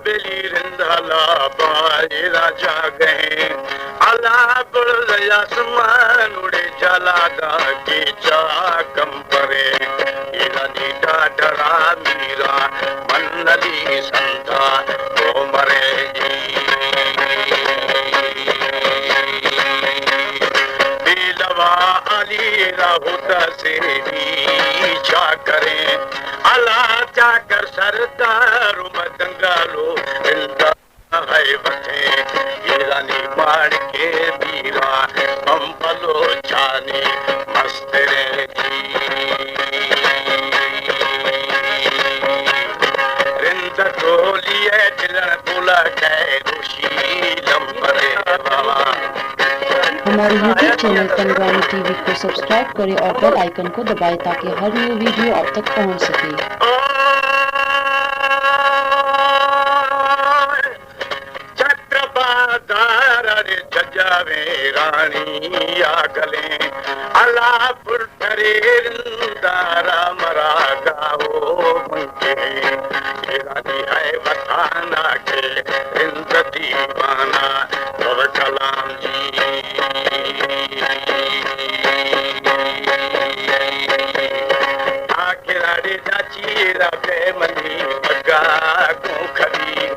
बेली रिंदाला बाए राजा गए अला बुलयासमान उड़े जाला दा के चा कम परे इरानी डरा मीरा मनली संता तो मरे दिलवा अली राहुता से भी चा करे अला जाकर सरदार मदंगालो इंदा है बथे ईरानी बाढ़ के बीरा बम्बलो छानी मस्त रे रिंद टोलिए चिलन पुला के रुशी लंबरे बाबा। हमारे YouTube चैनल पंगवानी टीवी को सब्सक्राइब करें और बेल आइकन को दबाएं ताकि हर न्यू वीडियो आप तक पहुंच सके। रानी आगले अलापुर ठरेंदारा मरा गाओ मुझे रानी है बताना के इंद दीवाना और कलाम जी आखिराड़ी जाची रबे मनी बगा को खरी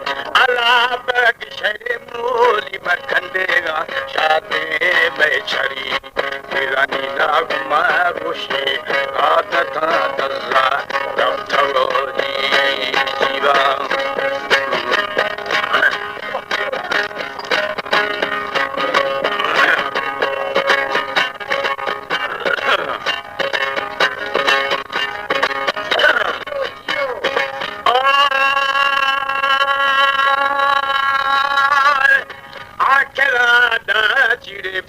अलाप शहर मोली मखंडेगा शादी में छरी रानी नागमा रोशे आदत दल्ला दफ्तरो जी जीवा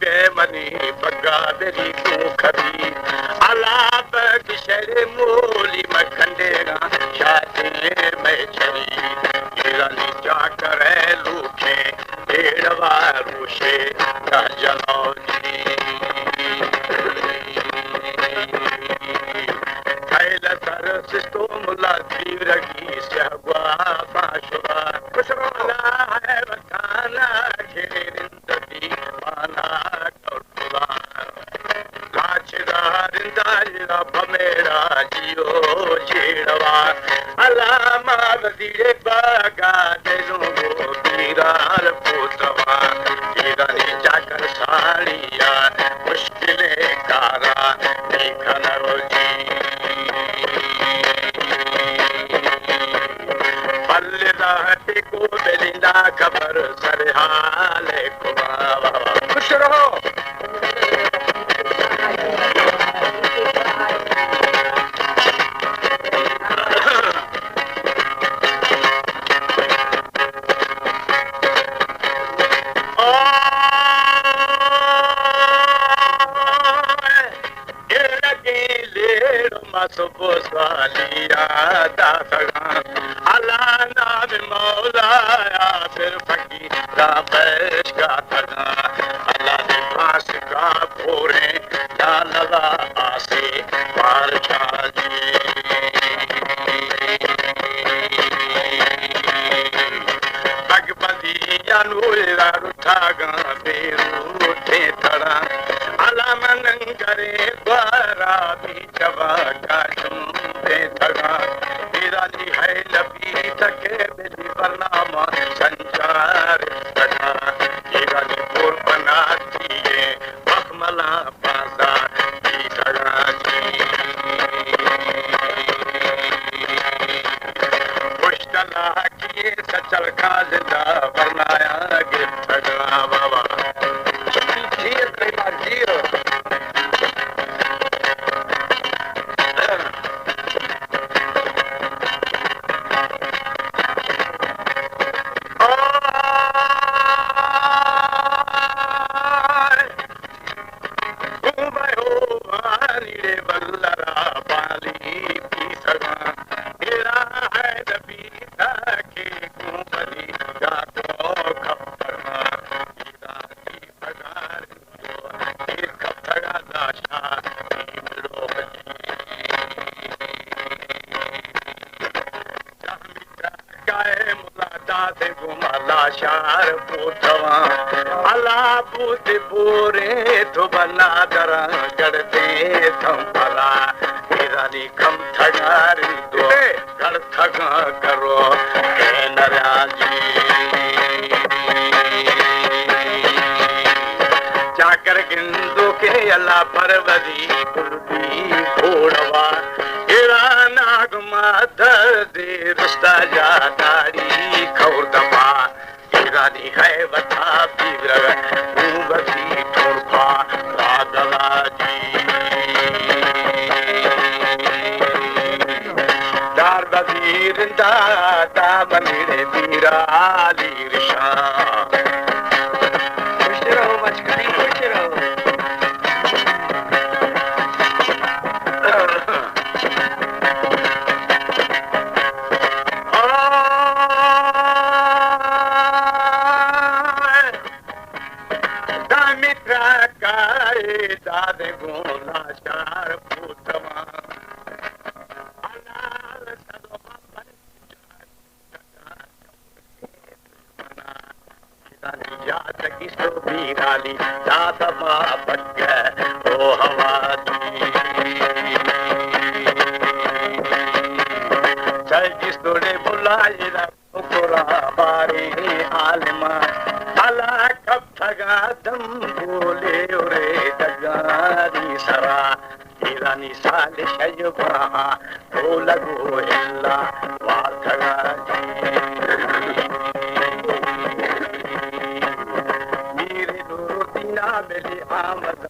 बेमनी बगा बेरी को खबी अलाप किशर मोली मखंडेगा शादी में छरी ईरानी जाकर लूखे भेड़वा रूशे जलो जी खैल सर सिस्तो मुला तीरगी सहवा पाशवा खुशवाला है बताना खेरे रिंदती पाना मेरा जियो छेड़वा अलामा वजीरे बागा देनो मीरार पोतवा ईरानी जाकर साड़िया मुश्किले कारा देखन रोजी पल्लेदा टेको बेलिंदा खबर सरहाले कुमावा खुश रहो। सुबोलिया दासगा अला नाम मौलाया फिर फकीरा बैश का थगा अल्लाह के पास का भोरे डालवा आसे पार छाजी भगवती जानूरा रुठागा बेरू थे थड़ा अला मनंगरे द्वारा भी चबा ईरानी है लबी तके बेली बरनामा संचार बना ईरानी पुर बनाती है मखमला पासा की सगा जी मुश्तला किए सचल का जिंदा बनाया गिफ्तगा बाबा जाए मुलादा दे गुमाला शार पूतवा अला बूत पूरे तो बना दरा गड़ते थम भला इरानी कम ठगारी दो गड़ ठगा करो ए नराजी जाकर गिंदो के अल्लाह परवरी कुर्दी घोड़वा इरा नागमा दे रुस्ता जा दाड़ी खौर दफा इरानी है बता पीवर बसी ठोड़फा रागला जी दार बजीर दादा बनीरे बीरा ली रिशा खुश रहो बचकनी खुश रहो दादे गोला चार पूतवा अलाल सदोमा बन याद किसो बीराली दादमा बच ओ हवा चल जिस तोड़े बुलाए कोरा बारे आलमा अला कब ठगा दम बोले रे दगारी सरा ईरानी साल शयुबा तो लगो हिल्ला वाठगा मेरे दूर दीना मेरी आमद